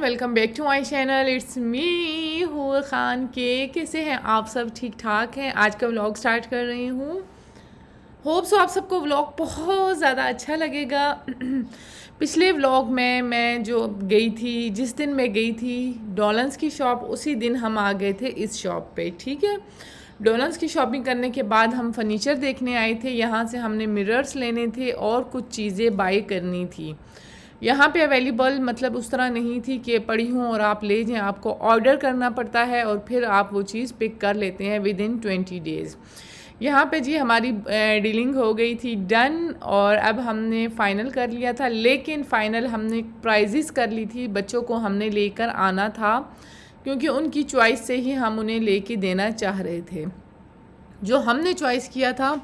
Welcome back to my channel. It's me Hoor Khan के। कैसे हैं आप सब? ठीक ठाक हैं। आज का व्लॉग स्टार्ट कर रही हूँ। होप सो आप सबको व्लॉग बहुत ज़्यादा अच्छा लगेगा। पिछले व्लॉग में मैं जो गई थी, जिस दिन मैं गई थी डॉलन्स की शॉप, उसी दिन हम आ गए थे इस शॉप पे। ठीक है, डॉलन्स की शॉपिंग करने के बाद हम फर्नीचर देखने आए थे। यहाँ से हमने मिरर्स लेने थे और कुछ चीज़ें बाई करनी थी। यहाँ पे अवेलेबल मतलब उस तरह नहीं थी कि पड़ी हूँ और आप ले जाएं। आपको ऑर्डर करना पड़ता है और फिर आप वो चीज़ पिक कर लेते हैं विद इन 20 डेज़। यहाँ पे जी हमारी डीलिंग हो गई थी डन और अब हमने फ़ाइनल कर लिया था। लेकिन फ़ाइनल हमने प्राइजेस कर ली थी। बच्चों को हमने लेकर आना था क्योंकि उनकी चॉइस से ही हम उन्हें लेके देना चाह रहे थे। जो हमने चॉइस किया था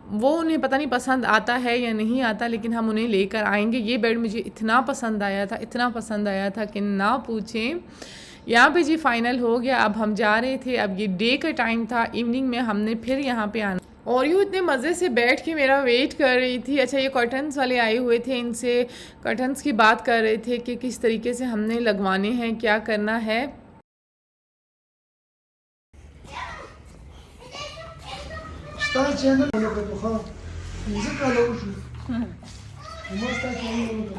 वो उन्हें पता नहीं पसंद आता है या नहीं आता, लेकिन हम उन्हें लेकर आएंगे। ये बेड मुझे इतना पसंद आया था, इतना पसंद आया था कि ना पूछें। यहाँ पे जी फाइनल हो गया। अब हम जा रहे थे। अब ये डे का टाइम था, इवनिंग में हमने फिर यहाँ पे आना। और यूँ इतने मज़े से बैठ के मेरा वेट कर रही थी। अच्छा, ये कर्टन्स वाले आए हुए थे, इनसे कर्टन्स की बात कर रहे थे कि किस तरीके से हमने लगवाने हैं, क्या करना है।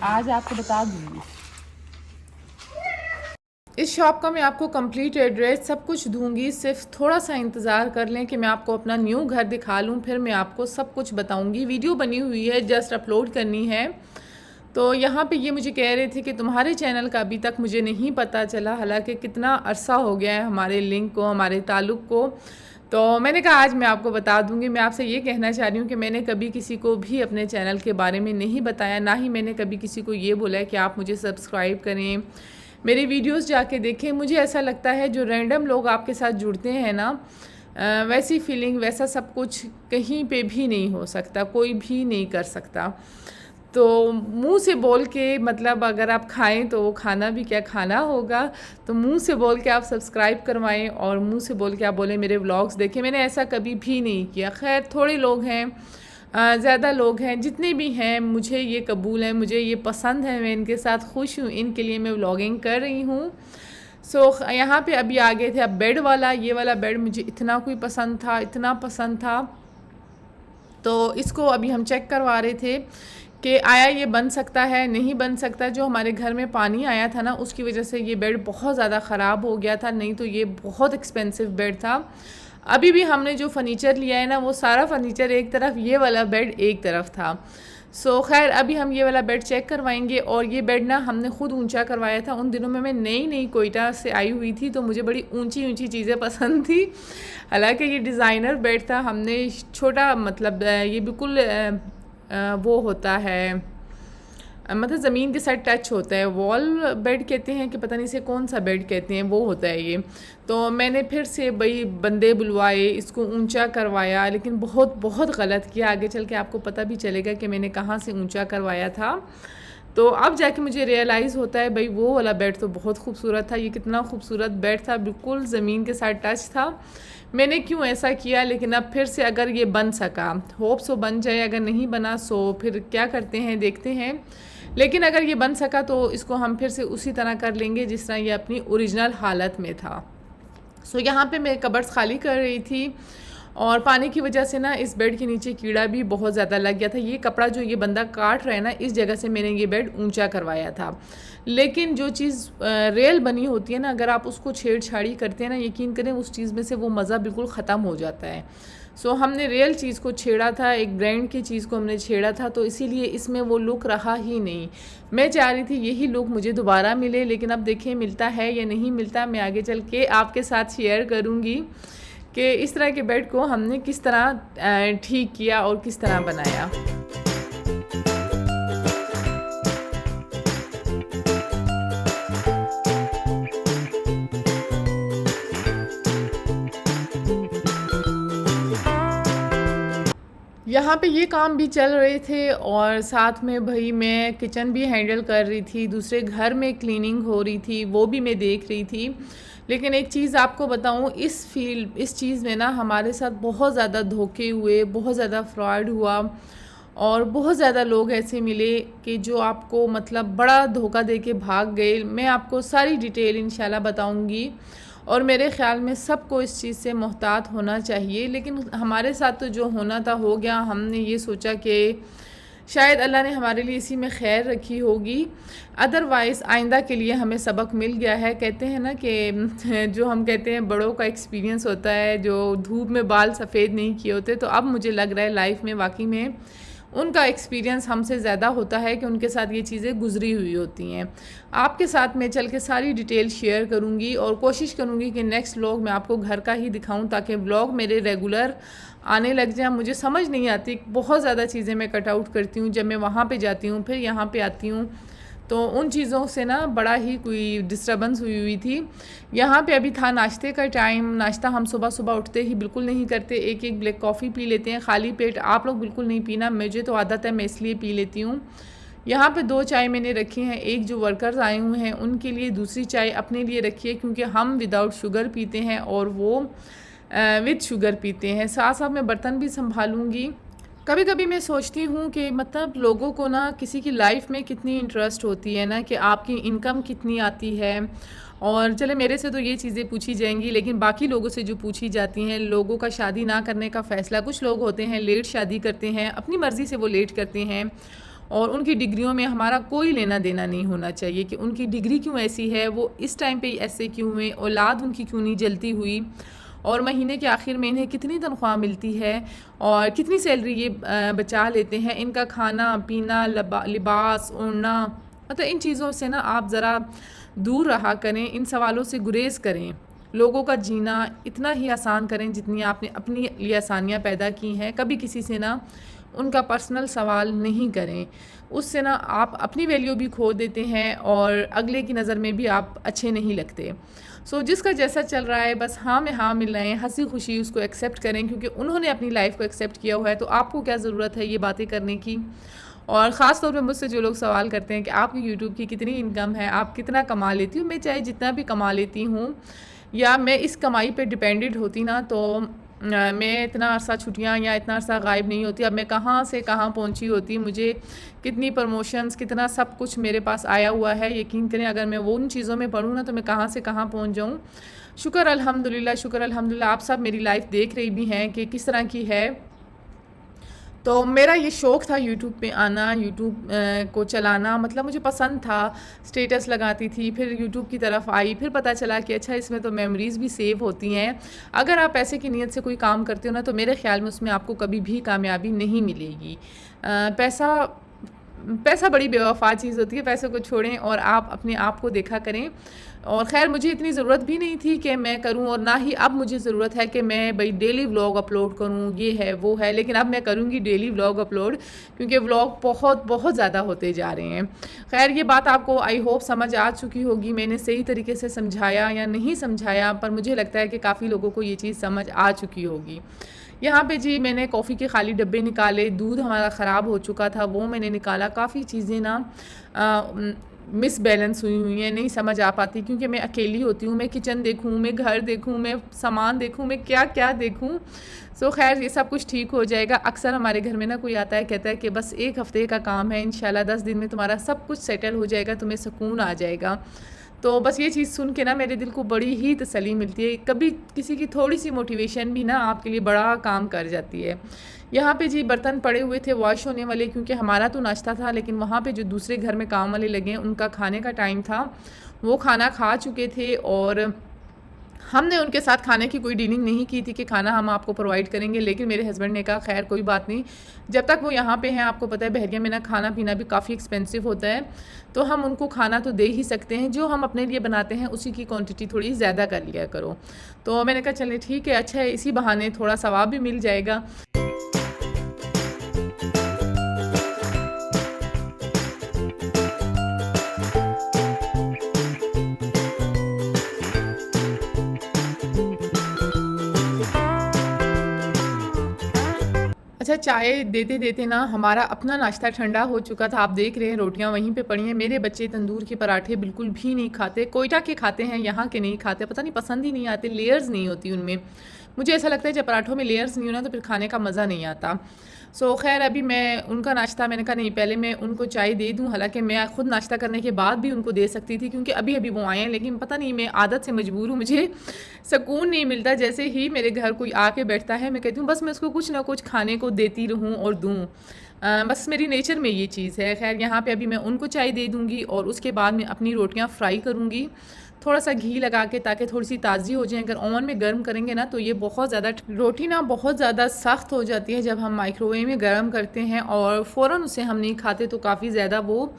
आज आपको बता दूंगी। इस शॉप का मैं आपको कंप्लीट एड्रेस सब कुछ दूंगी। सिर्फ थोड़ा सा इंतज़ार कर लें कि मैं आपको अपना न्यू घर दिखा लूँ, फिर मैं आपको सब कुछ बताऊंगी। वीडियो बनी हुई है, जस्ट अपलोड करनी है। तो यहाँ पे ये मुझे कह रहे थे कि तुम्हारे चैनल का अभी तक मुझे नहीं पता चला, हालांकि कितना अरसा हो गया है हमारे लिंक को, हमारे ताल्लुक़ को। तो मैंने कहा आज मैं आपको बता दूंगी। मैं आपसे ये कहना चाह रही हूँ कि मैंने कभी किसी को भी अपने चैनल के बारे में नहीं बताया, ना ही मैंने कभी किसी को ये बोला है कि आप मुझे सब्सक्राइब करें, मेरी वीडियोस जाके देखें। मुझे ऐसा लगता है जो रैंडम लोग आपके साथ जुड़ते हैं ना, वैसी फीलिंग, वैसा सब कुछ कहीं पे भी नहीं हो सकता, कोई भी नहीं कर सकता। तो मुंह से बोल के मतलब अगर आप खाएं तो वो खाना भी क्या खाना होगा। तो मुंह से बोल के आप सब्सक्राइब करवाएं और मुंह से बोल के आप बोलें मेरे व्लॉग्स देखें। मैंने ऐसा कभी भी नहीं किया। खैर थोड़े लोग हैं, ज़्यादा लोग हैं, जितने भी हैं मुझे ये कबूल है, मुझे ये पसंद है, मैं इनके साथ खुश हूँ, इनके लिए मैं व्लॉगिंग कर रही हूँ। सो यहाँ पे अभी आ गए थे। अब बेड वाला, ये वाला बेड मुझे इतना कोई पसंद था, इतना पसंद था। तो इसको अभी हम चेक करवा रहे थे कि आया ये बन सकता है, नहीं बन सकता। जो हमारे घर में पानी आया था ना, उसकी वजह से ये बेड बहुत ज़्यादा ख़राब हो गया था, नहीं तो ये बहुत एक्सपेंसिव बेड था। अभी भी हमने जो फर्नीचर लिया है ना, वो सारा फर्नीचर एक तरफ, ये वाला बेड एक तरफ था। सो खैर अभी हम ये वाला बेड चेक करवाएंगे। और ये बेड ना हमने ख़ुद ऊंचा करवाया था। उन दिनों में मैं नई नई कोयटा से आई हुई थी, तो मुझे बड़ी ऊंची ऊंची चीज़ें पसंद थी। हालांकि ये डिज़ाइनर बेड था, हमने छोटा मतलब ये बिल्कुल वो होता है मतलब ज़मीन के साथ टच होता है, वॉल बेड कहते हैं कि पता नहीं से कौन सा बेड कहते हैं, वो होता है ये। तो मैंने फिर से भाई बंदे बुलवाए, इसको ऊंचा करवाया, लेकिन बहुत बहुत गलत किया। आगे चल के आपको पता भी चलेगा कि मैंने कहाँ से ऊंचा करवाया था। तो अब जाके मुझे रियलाइज़ होता है भाई वो वाला बेड तो बहुत खूबसूरत था। ये कितना खूबसूरत बेड था, बिल्कुल ज़मीन के साथ टच था। मैंने क्यों ऐसा किया। लेकिन अब फिर से अगर ये बन सका, होप सो बन जाए, अगर नहीं बना सो फिर क्या करते हैं, देखते हैं। लेकिन अगर ये बन सका तो इसको हम फिर से उसी तरह कर लेंगे जिस तरह ये अपनी ओरिजिनल हालत में था। सो यहाँ पे मैं कबर्ड्स खाली कर रही थी और पानी की वजह से ना इस बेड के नीचे कीड़ा भी बहुत ज़्यादा लग गया था। ये कपड़ा जो ये बंदा काट रहा है ना, इस जगह से मैंने ये बेड ऊंचा करवाया था। लेकिन जो चीज़ रियल बनी होती है ना, अगर आप उसको छेड़छाड़ी करते हैं ना, यकीन करें उस चीज़ में से वो मज़ा बिल्कुल ख़त्म हो जाता है। सो हमने रियल चीज़ को छेड़ा था, एक ब्रांड की चीज़ को हमने छेड़ा था, तो इसीलिए इसमें वो लुक रहा ही नहीं। मैं चाह रही थी यही लुक मुझे दोबारा मिले, लेकिन अब देखिए मिलता है या नहीं मिलता। मैं आगे चल के आपके साथ शेयर करूँगी कि इस तरह के बेड को हमने किस तरह ठीक किया और किस तरह बनाया। यहाँ पे ये काम भी चल रहे थे और साथ में भाई मैं किचन भी हैंडल कर रही थी, दूसरे घर में क्लीनिंग हो रही थी, वो भी मैं देख रही थी। लेकिन एक चीज़ आपको बताऊँ, इस चीज़ में ना हमारे साथ बहुत ज़्यादा धोखे हुए, बहुत ज़्यादा फ्रॉड हुआ। और बहुत ज़्यादा लोग ऐसे मिले कि जो आपको मतलब बड़ा धोखा दे के भाग गए। मैं आपको सारी डिटेल इंशाल्लाह बताऊंगी और मेरे ख़्याल में सबको इस चीज़ से मुहतात होना चाहिए, लेकिन हमारे साथ तो जो होना था हो गया। हमने ये सोचा कि शायद अल्लाह ने हमारे लिए इसी में खैर रखी होगी, अदरवाइज़ आइंदा के लिए हमें सबक मिल गया है। कहते हैं ना कि जो हम कहते हैं बड़ों का एक्सपीरियंस होता है, जो धूप में बाल सफ़ेद नहीं किए होते, तो अब मुझे लग रहा है लाइफ में वाकई में उनका एक्सपीरियंस हमसे ज़्यादा होता है कि उनके साथ ये चीज़ें गुजरी हुई होती हैं। आपके साथ मैं चल के सारी डिटेल शेयर करूँगी और कोशिश करूँगी कि नेक्स्ट व्लॉग मैं आपको घर का ही दिखाऊँ, ताकि व्लॉग मेरे रेगुलर आने लग जाए। मुझे समझ नहीं आती, बहुत ज़्यादा चीज़ें मैं कट आउट करती हूँ। जब मैं वहाँ पे जाती हूँ फिर यहाँ पे आती हूँ, तो उन चीज़ों से ना बड़ा ही कोई डिस्टर्बेंस हुई थी। यहाँ पे अभी था नाश्ते का टाइम। नाश्ता हम सुबह सुबह उठते ही बिल्कुल नहीं करते, एक एक ब्लैक कॉफ़ी पी लेते हैं खाली पेट। आप लोग बिल्कुल नहीं पीना, मुझे तो आदत है, मैं इसलिए पी लेती हूँ। यहाँ पे 2 चाय मैंने रखी हैं, एक जो वर्कर्स आए हुए हैं उनके लिए, दूसरी चाय अपने लिए रखी है, क्योंकि हम विदाउट शुगर पीते हैं और वो विद शुगर पीते हैं। साथ साथ मैं बर्तन भी संभालूँगी। कभी कभी मैं सोचती हूँ कि मतलब लोगों को ना किसी की लाइफ में कितनी इंटरेस्ट होती है ना, कि आपकी इनकम कितनी आती है। और चले मेरे से तो ये चीज़ें पूछी जाएंगी, लेकिन बाकी लोगों से जो पूछी जाती हैं, लोगों का शादी ना करने का फ़ैसला। कुछ लोग होते हैं लेट शादी करते हैं, अपनी मर्ज़ी से वो लेट करते हैं, और उनकी डिग्रियों में हमारा कोई लेना देना नहीं होना चाहिए कि उनकी डिग्री क्यों ऐसी है, वो इस टाइम पे ऐसे क्यों हुए, औलाद उनकी क्यों नहीं जल्दी हुई, और महीने के आखिर में इन्हें कितनी तनख्वाह मिलती है और कितनी सैलरी ये बचा लेते हैं। इनका खाना पीना, लिबास, ओढ़ना, मतलब इन चीज़ों से ना आप ज़रा दूर रहा करें, इन सवालों से गुरेज़ करें। लोगों का जीना इतना ही आसान करें जितनी आपने अपनी लिए आसानियाँ पैदा की हैं। कभी किसी से ना उनका पर्सनल सवाल नहीं करें, उससे ना आप अपनी वैल्यू भी खो देते हैं और अगले की नज़र में भी आप अच्छे नहीं लगते। जिसका जैसा चल रहा है बस हाँ में हाँ मिल रहे हैं, हंसी खुशी उसको एक्सेप्ट करें, क्योंकि उन्होंने अपनी लाइफ को एक्सेप्ट किया हुआ है, तो आपको क्या ज़रूरत है ये बातें करने की। और ख़ास तौर पे मुझसे जो लोग सवाल करते हैं कि आपकी यूट्यूब की कितनी इनकम है, आप कितना कमा लेती हो। मैं चाहे जितना भी कमा लेती हूँ या मैं इस कमाई पे डिपेंडेड होती ना, तो मैं इतना अरसा छुट्टियाँ या इतना अरसा गायब नहीं होती। अब मैं कहाँ से कहाँ पहुँची होती, मुझे कितनी प्रमोशंस, कितना सब कुछ मेरे पास आया हुआ है। यकीन करें अगर मैं वो उन चीज़ों में पढ़ूँ ना, तो मैं कहाँ से कहाँ पहुँच जाऊँ। शुक्र अल्हम्दुलिल्लाह, शुक्र अल्हम्दुलिल्लाह। आप सब मेरी लाइफ देख रही भी हैं कि किस तरह की है। तो मेरा ये शौक़ था यूट्यूब पे आना, यूट्यूब को चलाना, मतलब मुझे पसंद था। स्टेटस लगाती थी, फिर यूट्यूब की तरफ आई, फिर पता चला कि अच्छा इसमें तो मेमोरीज़ भी सेव होती हैं। अगर आप पैसे की नीयत से कोई काम करते हो ना, तो मेरे ख़्याल में उसमें आपको कभी भी कामयाबी नहीं मिलेगी। पैसा बड़ी बेवफा चीज़ होती है। पैसे को छोड़ें और आप अपने आप को देखा करें। और ख़ैर मुझे इतनी ज़रूरत भी नहीं थी कि मैं करूं, और ना ही अब मुझे ज़रूरत है कि मैं भाई डेली व्लॉग अपलोड करूं, ये है वो है। लेकिन अब मैं करूंगी डेली व्लॉग अपलोड, क्योंकि व्लॉग बहुत बहुत ज़्यादा होते जा रहे हैं। खैर ये बात आपको आई होप समझ आ चुकी होगी। मैंने सही तरीके से समझाया या नहीं समझाया, पर मुझे लगता है कि काफ़ी लोगों को ये चीज़ समझ आ चुकी होगी। यहाँ पे जी मैंने कॉफ़ी के खाली डब्बे निकाले, दूध हमारा ख़राब हो चुका था वो मैंने निकाला। काफ़ी चीज़ें ना मिस बैलेंस हुई हैं, नहीं समझ आ पाती, क्योंकि मैं अकेली होती हूँ। मैं किचन देखूँ, मैं घर देखूँ, मैं सामान देखूँ, मैं क्या क्या देखूँ। खैर ये सब कुछ ठीक हो जाएगा। अक्सर हमारे घर में ना कोई आता है, कहता है कि बस 1 हफ़्ते का काम है, इंशाल्लाह 10 दिन में तुम्हारा सब कुछ सेटल हो जाएगा, तुम्हें सुकून आ जाएगा। तो बस ये चीज़ सुन के ना मेरे दिल को बड़ी ही तसल्ली मिलती है। कभी किसी की थोड़ी सी मोटिवेशन भी ना आपके लिए बड़ा काम कर जाती है। यहाँ पे जी बर्तन पड़े हुए थे वॉश होने वाले, क्योंकि हमारा तो नाश्ता था, लेकिन वहाँ पे जो दूसरे घर में काम वाले लगे हैं उनका खाने का टाइम था। वो खाना खा चुके थे और हमने उनके साथ खाने की कोई डीलिंग नहीं की थी कि खाना हम आपको प्रोवाइड करेंगे। लेकिन मेरे हस्बैंड ने कहा खैर कोई बात नहीं, जब तक वो यहाँ पे हैं, आपको पता है बहरिया में ना खाना पीना भी काफ़ी एक्सपेंसिव होता है, तो हम उनको खाना तो दे ही सकते हैं। जो हम अपने लिए बनाते हैं उसी की क्वांटिटी थोड़ी ज़्यादा कर लिया करो। तो मैंने कहा चलिए ठीक है, अच्छा है, इसी बहाने थोड़ा सवाब भी मिल जाएगा। अच्छा चाय देते देते ना हमारा अपना नाश्ता ठंडा हो चुका था। आप देख रहे हैं रोटियां वहीं पे पड़ी हैं। मेरे बच्चे तंदूर के पराठे बिल्कुल भी नहीं खाते, कोयटा के खाते हैं, यहाँ के नहीं खाते। पता नहीं पसंद ही नहीं आते, लेयर्स नहीं होती उनमें। मुझे ऐसा लगता है जब पराठों में लेयर्स नहीं हो ना तो फिर खाने का मज़ा नहीं आता। सो खैर अभी मैं उनका नाश्ता, मैंने कहा नहीं पहले मैं उनको चाय दे दूं। हालांकि मैं खुद नाश्ता करने के बाद भी उनको दे सकती थी क्योंकि अभी अभी वो आए हैं, लेकिन पता नहीं मैं आदत से मजबूर हूँ, मुझे सुकून नहीं मिलता। जैसे ही मेरे घर कोई आके बैठता है मैं कहती हूँ बस मैं उसको कुछ ना कुछ खाने को देती रहूँ और दूँ। बस मेरी नेचर में ये चीज़ है। खैर यहाँ पे अभी मैं उनको चाय दे दूँगी और उसके बाद मैं अपनी रोटियाँ फ्राई करूँगी थोड़ा सा घी लगा के, ताकि थोड़ी सी ताज़ी हो जाए। अगर ओवन में गर्म करेंगे ना तो ये बहुत ज़्यादा, रोटी ना बहुत ज़्यादा सख्त हो जाती है जब हम माइक्रोवेव में गर्म करते हैं और फ़ौरन उसे हम नहीं खाते तो काफ़ी ज़्यादा वो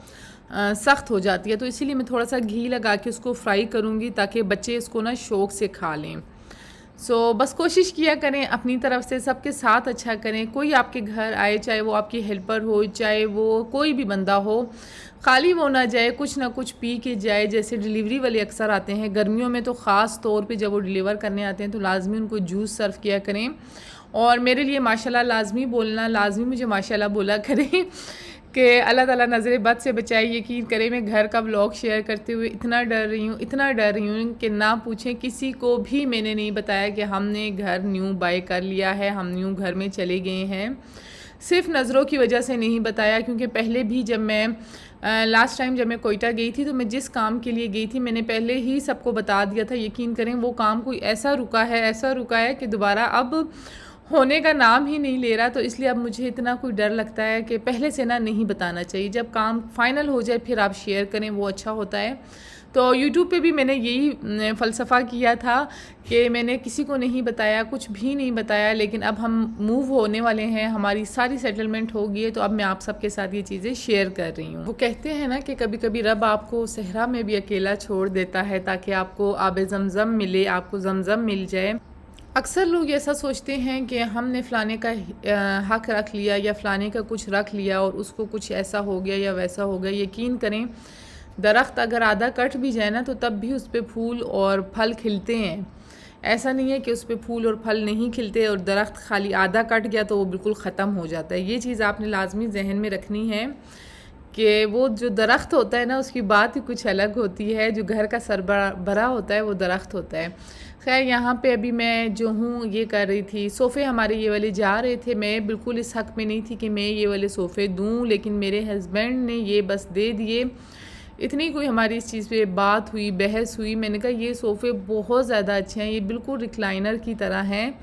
सख्त हो जाती है। तो इसीलिए मैं थोड़ा सा घी लगा के उसको फ्राई करूँगी ताकि बच्चे इसको ना शौक़ से खा लें। बस कोशिश किया करें अपनी तरफ से सबके साथ अच्छा करें। कोई आपके घर आए, चाहे वो आपकी हेल्पर हो, चाहे वो कोई भी बंदा हो, खाली वो ना जाए, कुछ ना कुछ पी के जाए। जैसे डिलीवरी वाले अक्सर आते हैं गर्मियों में, तो ख़ास तौर पे जब वो डिलीवर करने आते हैं तो लाजमी उनको जूस सर्व किया करें। और मेरे लिए माशाल्लाह लाजमी बोलना, लाजमी मुझे माशाल्लाह बोला करें कि अल्लाह ताला नज़र बद से बचाए। यकीन करें मैं घर का व्लॉग शेयर करते हुए इतना डर रही हूँ, इतना डर रही हूँ कि ना पूछें। किसी को भी मैंने नहीं बताया कि हमने घर न्यू बाय कर लिया है, हम न्यू घर में चले गए हैं। सिर्फ नज़रों की वजह से नहीं बताया, क्योंकि पहले भी जब मैं लास्ट टाइम जब मैं कोयटा गई थी तो मैं जिस काम के लिए गई थी मैंने पहले ही सबको बता दिया था। यकीन करें वो काम कोई ऐसा रुका है कि दोबारा अब होने का नाम ही नहीं ले रहा। तो इसलिए अब मुझे इतना कोई डर लगता है कि पहले से ना नहीं बताना चाहिए। जब काम फाइनल हो जाए फिर आप शेयर करें, वो अच्छा होता है। तो यूट्यूब पे भी मैंने यही फ़लसफ़ा किया था कि मैंने किसी को नहीं बताया, कुछ भी नहीं बताया। लेकिन अब हम मूव होने वाले हैं, हमारी सारी सेटलमेंट हो गई है, तो अब मैं आप सबके साथ ये चीज़ें शेयर कर रही हूँ। वो कहते हैं ना कि कभी कभी रब आपको सहरा में भी अकेला छोड़ देता है ताकि आपको आब ज़मज़म मिले, आपको ज़मज़म मिल जाए। अक्सर लोग ऐसा सोचते हैं कि हमने फ़लाने का हक़ रख लिया या फ़लाने का कुछ रख लिया और उसको कुछ ऐसा हो गया या वैसा हो गया। यकीन करें दरख्त अगर आधा कट भी जाए ना तो तब भी उस पर फूल और फल खिलते हैं। ऐसा नहीं है कि उस पर फूल और फल नहीं खिलते और दरख्त खाली आधा कट गया तो वो बिल्कुल ख़त्म हो जाता है। ये चीज़ आपने लाजमी जहन में रखनी है कि वो जो दरख्त होता है ना उसकी बात ही कुछ अलग होती है। जो घर का सरबरा होता है वो दरख्त होता है। खैर यहाँ पे अभी मैं जो हूँ ये कर रही थी, सोफ़े हमारे ये वाले जा रहे थे। मैं बिल्कुल इस हक़ में नहीं थी कि मैं ये वाले सोफ़े दूँ, लेकिन मेरे हस्बैंड ने ये बस दे दिए। इतनी कोई हमारी इस चीज़ पे बात हुई, बहस हुई। मैंने कहा ये सोफ़े बहुत ज़्यादा अच्छे हैं, ये बिल्कुल रिक्लाइनर की तरह हैं,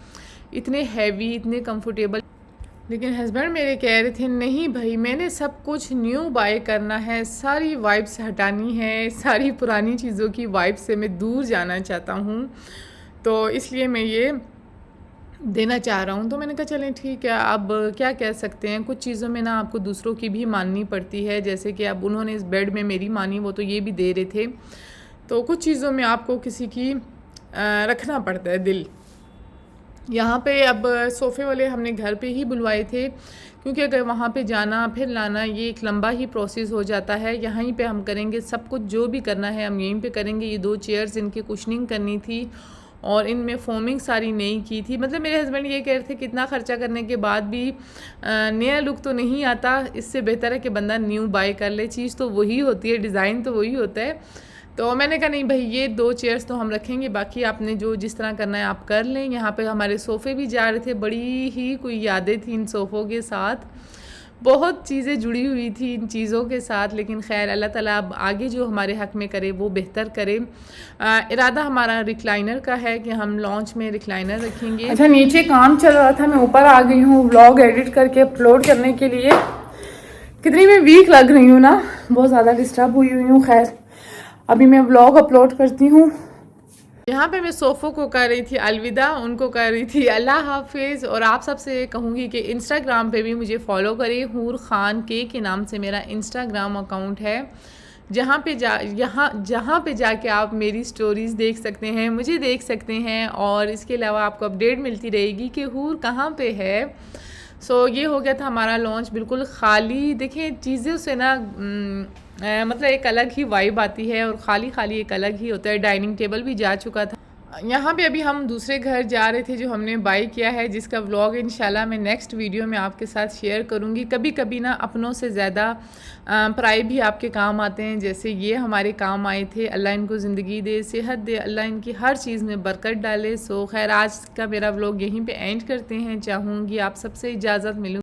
इतने हैवी, इतने कंफर्टेबल। लेकिन हस्बैंड मेरे कह रहे थे नहीं भाई मैंने सब कुछ न्यू बाय करना है, सारी वाइब्स हटानी है, सारी पुरानी चीज़ों की वाइब्स से मैं दूर जाना चाहता हूँ, तो इसलिए मैं ये देना चाह रहा हूँ। तो मैंने कहा चलें ठीक है, अब क्या कह सकते हैं। कुछ चीज़ों में ना आपको दूसरों की भी माननी पड़ती है। जैसे कि अब उन्होंने इस बेड में मेरी मानी, वो तो ये भी दे रहे थे। तो कुछ चीज़ों में आपको किसी की रखना पड़ता है दिल। यहाँ पे अब सोफ़े वाले हमने घर पे ही बुलवाए थे, क्योंकि अगर वहाँ पे जाना फिर लाना ये एक लंबा ही प्रोसेस हो जाता है। यहीं पे हम करेंगे सब कुछ, जो भी करना है हम यहीं पे करेंगे। ये 2 चेयर्स इनकी कुशनिंग करनी थी और इनमें फोमिंग सारी नई की थी। मतलब मेरे हस्बैंड ये कह रहे थे कितना ख़र्चा करने के बाद भी नया लुक तो नहीं आता, इससे बेहतर है कि बंदा न्यू बाय कर ले। चीज़ तो वही होती है, डिज़ाइन तो वही होता है। तो मैंने कहा नहीं भाई ये 2 चेयर्स तो हम रखेंगे, बाकी आपने जो जिस तरह करना है आप कर लें। यहाँ पे हमारे सोफ़े भी जा रहे थे, बड़ी ही कोई यादें थी इन सोफ़ों के साथ, बहुत चीज़ें जुड़ी हुई थी इन चीज़ों के साथ। लेकिन खैर अल्लाह ताला अब आगे जो हमारे हक़ में करे वो बेहतर करे। इरादा हमारा रिक्लाइनर का है कि हम लॉन्च में रिक्लाइनर रखेंगे। अच्छा नीचे काम चल रहा था, मैं ऊपर आ गई हूँ व्लॉग एडिट करके अपलोड करने के लिए। कितनी मैं वीक लग रही हूँ ना, बहुत ज़्यादा डिस्टर्ब हुई हूँ। खैर अभी मैं व्लॉग अपलोड करती हूँ। यहाँ पे मैं सोफ़ों को कर रही थी अलविदा, उनको कर रही थी अल्लाह हाफिज़। और आप सबसे कहूँगी कि इंस्टाग्राम पे भी मुझे फॉलो करें, हूर खान के नाम से मेरा इंस्टाग्राम अकाउंट है। जहाँ पे जाके आप मेरी स्टोरीज़ देख सकते हैं, मुझे देख सकते हैं, और इसके अलावा आपको अपडेट मिलती रहेगी कि हूर कहाँ पे है। ये हो गया था हमारा लॉन्च, बिल्कुल ख़ाली। देखें चीज़ों से ना मतलब एक अलग ही वाइब आती है, और ख़ाली ख़ाली एक अलग ही होता है। डाइनिंग टेबल भी जा चुका था। यहाँ पे अभी हम दूसरे घर जा रहे थे जो हमने बाय किया है, जिसका व्लॉग इंशाल्लाह मैं नेक्स्ट वीडियो में आपके साथ शेयर करूँगी। कभी कभी ना अपनों से ज़्यादा पराए भी आपके काम आते हैं, जैसे ये हमारे काम आए थे। अल्लाह इनको ज़िंदगी दे, सेहत दे, अल्लाह इनकी हर चीज़ में बरकत डाले। खैर आज का मेरा व्लॉग यहीं पर एंड करते हैं। चाहूँगी आप सबसे इजाज़त मिलूँ।